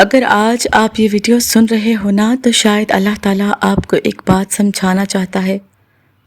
اگر آج آپ یہ ویڈیو سن رہے ہو نا تو شاید اللہ تعالیٰ آپ کو ایک بات سمجھانا چاہتا ہے۔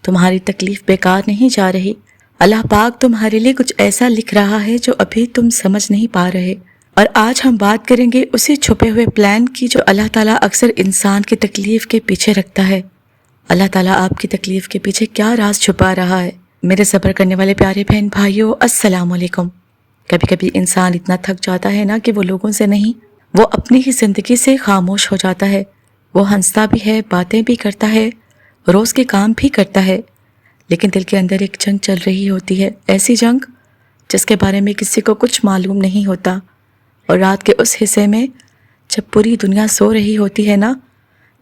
تمہاری تکلیف بیکار نہیں جا رہی۔ اللہ پاک تمہارے لیے کچھ ایسا لکھ رہا ہے جو ابھی تم سمجھ نہیں پا رہے۔ اور آج ہم بات کریں گے اسی چھپے ہوئے پلان کی جو اللہ تعالیٰ اکثر انسان کی تکلیف کے پیچھے رکھتا ہے۔ اللہ تعالیٰ آپ کی تکلیف کے پیچھے کیا راز چھپا رہا ہے؟ میرے صبر کرنے والے پیارے بہن بھائیوں، السلام علیکم۔ کبھی کبھی انسان اتنا تھک جاتا ہے نا کہ وہ لوگوں سے نہیں، وہ اپنی ہی زندگی سے خاموش ہو جاتا ہے۔ وہ ہنستا بھی ہے، باتیں بھی کرتا ہے، روز کے کام بھی کرتا ہے، لیکن دل کے اندر ایک جنگ چل رہی ہوتی ہے، ایسی جنگ جس کے بارے میں کسی کو کچھ معلوم نہیں ہوتا۔ اور رات کے اس حصے میں جب پوری دنیا سو رہی ہوتی ہے نا،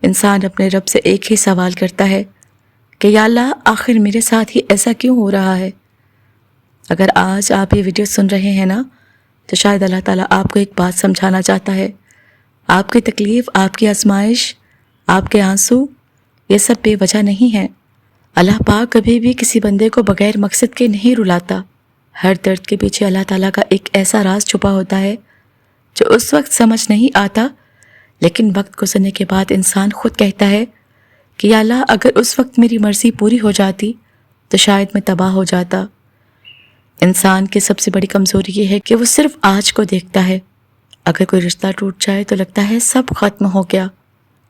انسان اپنے رب سے ایک ہی سوال کرتا ہے کہ یا اللہ، آخر میرے ساتھ ہی ایسا کیوں ہو رہا ہے؟ اگر آج آپ یہ ویڈیو سن رہے ہیں نا تو شاید اللہ تعالیٰ آپ کو ایک بات سمجھانا چاہتا ہے۔ آپ کی تکلیف، آپ کی آزمائش، آپ کے آنسو، یہ سب بے وجہ نہیں ہیں۔ اللہ پاک کبھی بھی کسی بندے کو بغیر مقصد کے نہیں رلاتا۔ ہر درد کے پیچھے اللہ تعالیٰ کا ایک ایسا راز چھپا ہوتا ہے جو اس وقت سمجھ نہیں آتا، لیکن وقت گزرنے کے بعد انسان خود کہتا ہے کہ یا اللہ، اگر اس وقت میری مرضی پوری ہو جاتی تو شاید میں تباہ ہو جاتا۔ انسان کی سب سے بڑی کمزوری یہ ہے کہ وہ صرف آج کو دیکھتا ہے۔ اگر کوئی رشتہ ٹوٹ جائے تو لگتا ہے سب ختم ہو گیا۔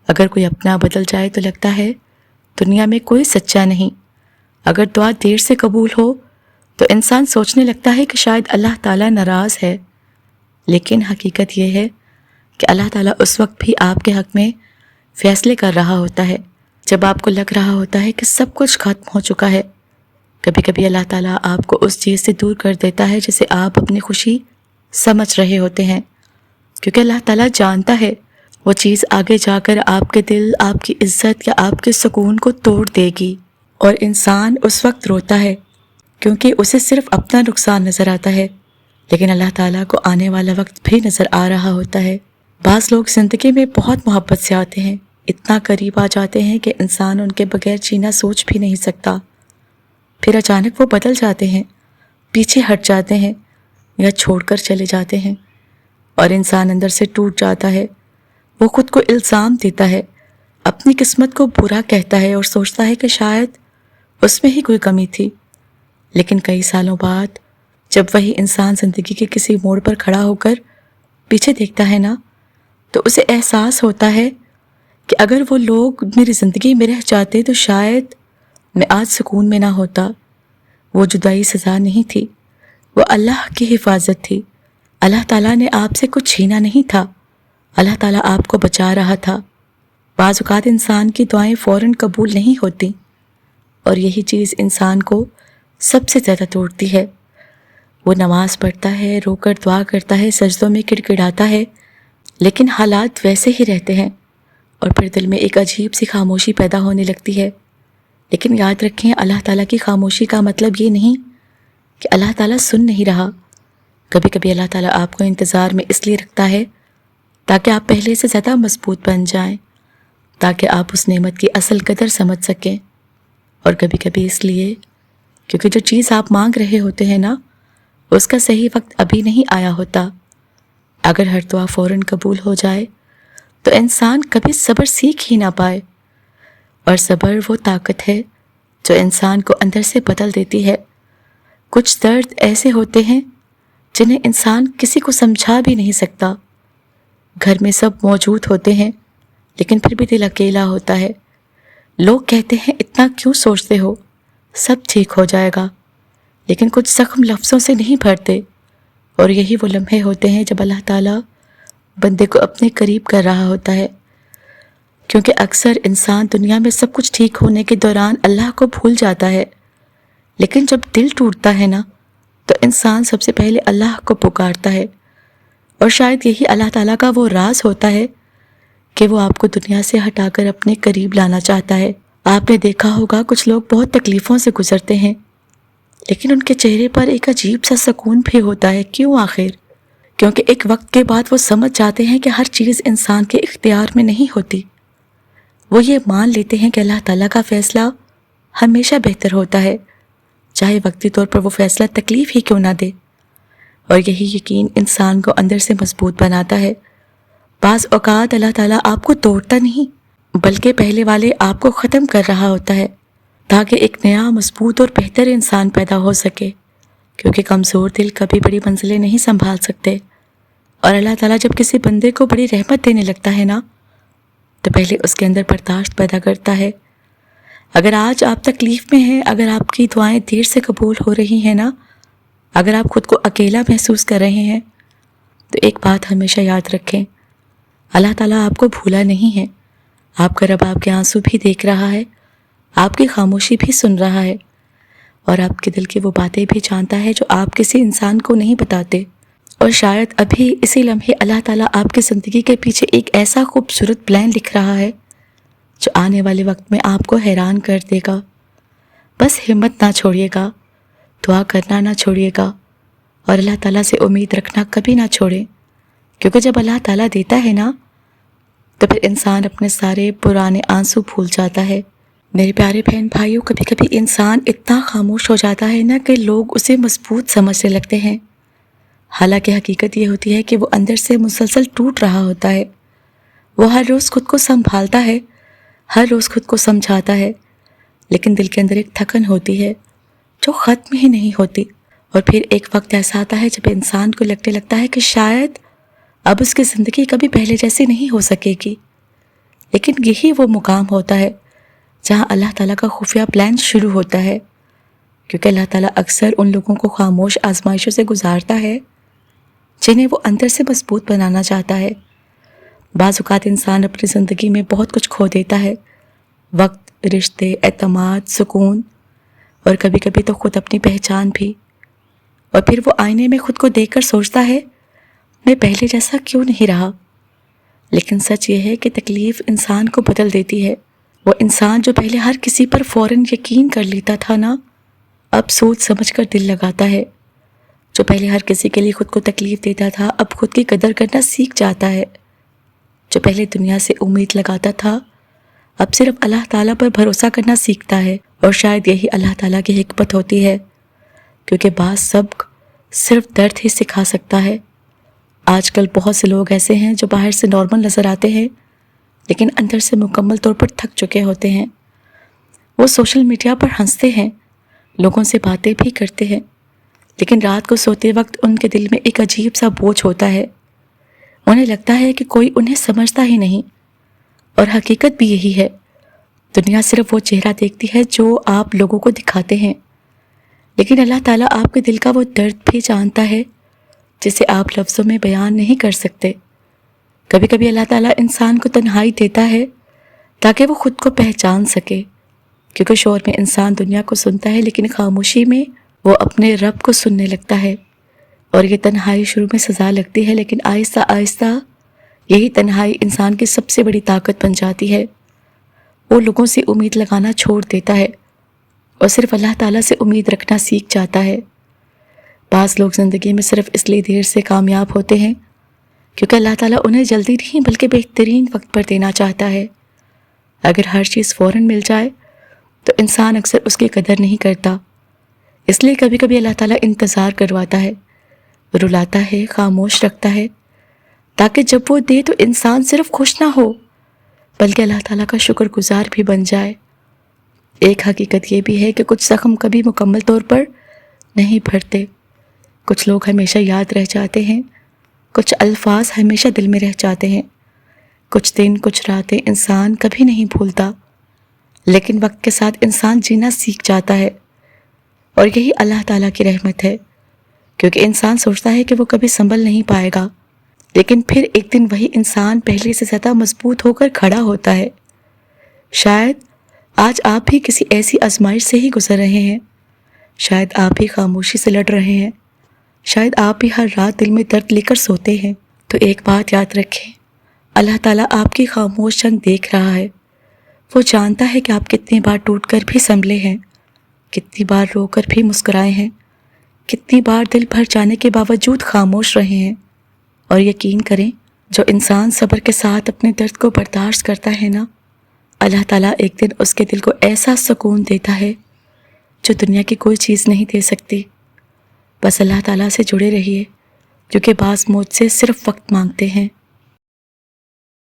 اگر کوئی اپنا بدل جائے تو لگتا ہے دنیا میں کوئی سچا نہیں۔ اگر دعا دیر سے قبول ہو تو انسان سوچنے لگتا ہے کہ شاید اللہ تعالیٰ ناراض ہے۔ لیکن حقیقت یہ ہے کہ اللہ تعالیٰ اس وقت بھی آپ کے حق میں فیصلے کر رہا ہوتا ہے جب آپ کو لگ رہا ہوتا ہے کہ سب کچھ ختم ہو چکا ہے۔ کبھی کبھی اللہ تعالیٰ آپ کو اس چیز سے دور کر دیتا ہے جسے آپ اپنی خوشی سمجھ رہے ہوتے ہیں، کیونکہ اللہ تعالیٰ جانتا ہے وہ چیز آگے جا کر آپ کے دل، آپ کی عزت یا آپ کے سکون کو توڑ دے گی۔ اور انسان اس وقت روتا ہے کیونکہ اسے صرف اپنا نقصان نظر آتا ہے، لیکن اللہ تعالیٰ کو آنے والا وقت بھی نظر آ رہا ہوتا ہے۔ بعض لوگ زندگی میں بہت محبت سے آتے ہیں، اتنا قریب آ جاتے ہیں کہ انسان ان کے بغیر جینا سوچ بھی نہیں سکتا، پھر اچانک وہ بدل جاتے ہیں، پیچھے ہٹ جاتے ہیں یا چھوڑ کر چلے جاتے ہیں، اور انسان اندر سے ٹوٹ جاتا ہے۔ وہ خود کو الزام دیتا ہے، اپنی قسمت کو برا کہتا ہے اور سوچتا ہے کہ شاید اس میں ہی کوئی کمی تھی۔ لیکن کئی سالوں بعد جب وہی انسان زندگی کے کسی موڑ پر کھڑا ہو کر پیچھے دیکھتا ہے نا، تو اسے احساس ہوتا ہے کہ اگر وہ لوگ میری زندگی میں رہ جاتے تو شاید میں آج سکون میں نہ ہوتا۔ وہ جدائی سزا نہیں تھی، وہ اللہ کی حفاظت تھی۔ اللہ تعالیٰ نے آپ سے کچھ چھینا نہیں تھا، اللہ تعالیٰ آپ کو بچا رہا تھا۔ بعض اوقات انسان کی دعائیں فوراً قبول نہیں ہوتی، اور یہی چیز انسان کو سب سے زیادہ توڑتی ہے۔ وہ نماز پڑھتا ہے، رو کر دعا کرتا ہے، سجدوں میں کڑکڑاتا ہے، لیکن حالات ویسے ہی رہتے ہیں، اور پھر دل میں ایک عجیب سی خاموشی پیدا ہونے لگتی ہے۔ لیکن یاد رکھیں، اللہ تعالیٰ کی خاموشی کا مطلب یہ نہیں کہ اللہ تعالیٰ سن نہیں رہا۔ کبھی کبھی اللہ تعالیٰ آپ کو انتظار میں اس لیے رکھتا ہے تاکہ آپ پہلے سے زیادہ مضبوط بن جائیں، تاکہ آپ اس نعمت کی اصل قدر سمجھ سکیں، اور کبھی کبھی اس لیے کیونکہ جو چیز آپ مانگ رہے ہوتے ہیں نا، اس کا صحیح وقت ابھی نہیں آیا ہوتا۔ اگر ہر دعا فوراً قبول ہو جائے تو انسان کبھی صبر سیکھ ہی نہ پائے، اور صبر وہ طاقت ہے جو انسان کو اندر سے بدل دیتی ہے۔ کچھ درد ایسے ہوتے ہیں جنہیں انسان کسی کو سمجھا بھی نہیں سکتا۔ گھر میں سب موجود ہوتے ہیں لیکن پھر بھی دل اکیلا ہوتا ہے۔ لوگ کہتے ہیں اتنا کیوں سوچتے ہو، سب ٹھیک ہو جائے گا، لیکن کچھ زخم لفظوں سے نہیں بھرتے، اور یہی وہ لمحے ہوتے ہیں جب اللہ تعالیٰ بندے کو اپنے قریب کر رہا ہوتا ہے، کیونکہ اکثر انسان دنیا میں سب کچھ ٹھیک ہونے کے دوران اللہ کو بھول جاتا ہے، لیکن جب دل ٹوٹتا ہے نا تو انسان سب سے پہلے اللہ کو پکارتا ہے۔ اور شاید یہی اللہ تعالیٰ کا وہ راز ہوتا ہے کہ وہ آپ کو دنیا سے ہٹا کر اپنے قریب لانا چاہتا ہے۔ آپ نے دیکھا ہوگا کچھ لوگ بہت تکلیفوں سے گزرتے ہیں، لیکن ان کے چہرے پر ایک عجیب سا سکون بھی ہوتا ہے۔ کیوں آخر؟ کیونکہ ایک وقت کے بعد وہ سمجھ جاتے ہیں کہ ہر چیز انسان کے اختیار میں نہیں ہوتی۔ وہ یہ مان لیتے ہیں کہ اللہ تعالیٰ کا فیصلہ ہمیشہ بہتر ہوتا ہے، چاہے وقتی طور پر وہ فیصلہ تکلیف ہی کیوں نہ دے۔ اور یہی یقین انسان کو اندر سے مضبوط بناتا ہے، بعض اوقات اللہ تعالیٰ آپ کو توڑتا نہیں بلکہ پہلے والے آپ کو ختم کر رہا ہوتا ہے تاکہ ایک نیا مضبوط اور بہتر انسان پیدا ہو سکے، کیونکہ کمزور دل کبھی بڑی منزلیں نہیں سنبھال سکتے۔ اور اللہ تعالیٰ جب کسی بندے کو بڑی رحمت دینے لگتا ہے نا تو پہلے اس کے اندر برداشت پیدا کرتا ہے۔ اگر آج آپ تکلیف میں ہیں، اگر آپ کی دعائیں دیر سے قبول ہو رہی ہیں نا، اگر آپ خود کو اکیلا محسوس کر رہے ہیں، تو ایک بات ہمیشہ یاد رکھیں، اللہ تعالیٰ آپ کو بھولا نہیں ہے۔ آپ کا رب آپ کے آنسو بھی دیکھ رہا ہے، آپ کی خاموشی بھی سن رہا ہے، اور آپ کے دل کی وہ باتیں بھی جانتا ہے جو آپ کسی انسان کو نہیں بتاتے۔ اور شاید ابھی اسی لمحے اللہ تعالیٰ آپ کی زندگی کے پیچھے ایک ایسا خوبصورت پلان لکھ رہا ہے جو آنے والے وقت میں آپ کو حیران کر دے گا۔ بس ہمت نہ چھوڑیے گا، دعا کرنا نہ چھوڑیے گا، اور اللہ تعالیٰ سے امید رکھنا کبھی نہ چھوڑیں، کیونکہ جب اللہ تعالیٰ دیتا ہے نا تو پھر انسان اپنے سارے پرانے آنسو بھول جاتا ہے۔ میرے پیارے بہن بھائیوں، کبھی کبھی انسان اتنا خاموش ہو جاتا ہے نا کہ لوگ اسے مضبوط سمجھنے لگتے ہیں، حالانکہ حقیقت یہ ہوتی ہے کہ وہ اندر سے مسلسل ٹوٹ رہا ہوتا ہے۔ وہ ہر روز خود کو سنبھالتا ہے، ہر روز خود کو سمجھاتا ہے، لیکن دل کے اندر ایک تھکن ہوتی ہے جو ختم ہی نہیں ہوتی۔ اور پھر ایک وقت ایسا آتا ہے جب انسان کو لگنے لگتا ہے کہ شاید اب اس کی زندگی کبھی پہلے جیسی نہیں ہو سکے گی، لیکن یہی وہ مقام ہوتا ہے جہاں اللہ تعالیٰ کا خفیہ پلان شروع ہوتا ہے، کیونکہ اللہ تعالیٰ اکثر ان لوگوں کو خاموش آزمائشوں سے گزارتا ہے جنہیں وہ اندر سے مضبوط بنانا چاہتا ہے۔ بعض اوقات انسان اپنی زندگی میں بہت کچھ کھو دیتا ہے، وقت، رشتے، اعتماد، سکون، اور کبھی کبھی تو خود اپنی پہچان بھی، اور پھر وہ آئینے میں خود کو دیکھ کر سوچتا ہے میں پہلے جیسا کیوں نہیں رہا۔ لیکن سچ یہ ہے کہ تکلیف انسان کو بدل دیتی ہے۔ وہ انسان جو پہلے ہر کسی پر فوراً یقین کر لیتا تھا نا، اب سوچ سمجھ کر دل لگاتا ہے۔ جو پہلے ہر کسی کے لیے خود کو تکلیف دیتا تھا، اب خود کی قدر کرنا سیکھ جاتا ہے۔ جو پہلے دنیا سے امید لگاتا تھا، اب صرف اللہ تعالیٰ پر بھروسہ کرنا سیکھتا ہے۔ اور شاید یہی اللہ تعالیٰ کی حکمت ہوتی ہے، کیونکہ بعض سبق صرف درد ہی سکھا سکتا ہے۔ آج کل بہت سے لوگ ایسے ہیں جو باہر سے نارمل نظر آتے ہیں لیکن اندر سے مکمل طور پر تھک چکے ہوتے ہیں۔ وہ سوشل میڈیا پر ہنستے ہیں، لوگوں سے باتیں بھی کرتے ہیں، لیکن رات کو سوتے وقت ان کے دل میں ایک عجیب سا بوجھ ہوتا ہے۔ انہیں لگتا ہے کہ کوئی انہیں سمجھتا ہی نہیں، اور حقیقت بھی یہی ہے۔ دنیا صرف وہ چہرہ دیکھتی ہے جو آپ لوگوں کو دکھاتے ہیں، لیکن اللہ تعالیٰ آپ کے دل کا وہ درد بھی جانتا ہے جسے آپ لفظوں میں بیان نہیں کر سکتے۔ کبھی کبھی اللہ تعالیٰ انسان کو تنہائی دیتا ہے تاکہ وہ خود کو پہچان سکے، کیونکہ شور میں انسان دنیا کو سنتا ہے لیکن خاموشی میں وہ اپنے رب کو سننے لگتا ہے۔ اور یہ تنہائی شروع میں سزا لگتی ہے، لیکن آہستہ آہستہ یہی تنہائی انسان کی سب سے بڑی طاقت بن جاتی ہے۔ وہ لوگوں سے امید لگانا چھوڑ دیتا ہے اور صرف اللہ تعالیٰ سے امید رکھنا سیکھ جاتا ہے۔ بعض لوگ زندگی میں صرف اس لیے دیر سے کامیاب ہوتے ہیں کیونکہ اللہ تعالیٰ انہیں جلدی نہیں بلکہ بہترین وقت پر دینا چاہتا ہے۔ اگر ہر چیز فوراً مل جائے تو انسان اکثر اس کی قدر نہیں کرتا، اس لیے کبھی کبھی اللہ تعالیٰ انتظار کرواتا ہے، رلاتا ہے، خاموش رکھتا ہے، تاکہ جب وہ دے تو انسان صرف خوش نہ ہو بلکہ اللہ تعالیٰ کا شکر گزار بھی بن جائے۔ ایک حقیقت یہ بھی ہے کہ کچھ زخم کبھی مکمل طور پر نہیں بھرتے، کچھ لوگ ہمیشہ یاد رہ جاتے ہیں، کچھ الفاظ ہمیشہ دل میں رہ جاتے ہیں، کچھ دن، کچھ راتیں انسان کبھی نہیں بھولتا، لیکن وقت کے ساتھ انسان جینا سیکھ جاتا ہے۔ اور یہی اللہ تعالیٰ کی رحمت ہے، کیونکہ انسان سوچتا ہے کہ وہ کبھی سنبھل نہیں پائے گا، لیکن پھر ایک دن وہی انسان پہلے سے زیادہ مضبوط ہو کر کھڑا ہوتا ہے۔ شاید آج آپ بھی کسی ایسی آزمائش سے ہی گزر رہے ہیں، شاید آپ بھی خاموشی سے لڑ رہے ہیں، شاید آپ بھی ہر رات دل میں درد لے کر سوتے ہیں، تو ایک بات یاد رکھیں، اللہ تعالیٰ آپ کی خاموش جنگ دیکھ رہا ہے۔ وہ جانتا ہے کہ آپ کتنی بار ٹوٹ کر بھی سنبھلے ہیں، کتنی بار رو کر بھی مسکرائے ہیں، کتنی بار دل بھر جانے کے باوجود خاموش رہے ہیں۔ اور یقین کریں، جو انسان صبر کے ساتھ اپنے درد کو برداشت کرتا ہے نا، اللہ تعالیٰ ایک دن اس کے دل کو ایسا سکون دیتا ہے جو دنیا کی کوئی چیز نہیں دے سکتی۔ بس اللہ تعالیٰ سے جڑے رہیے، کیونکہ بعض مجھ سے صرف وقت مانگتے ہیں۔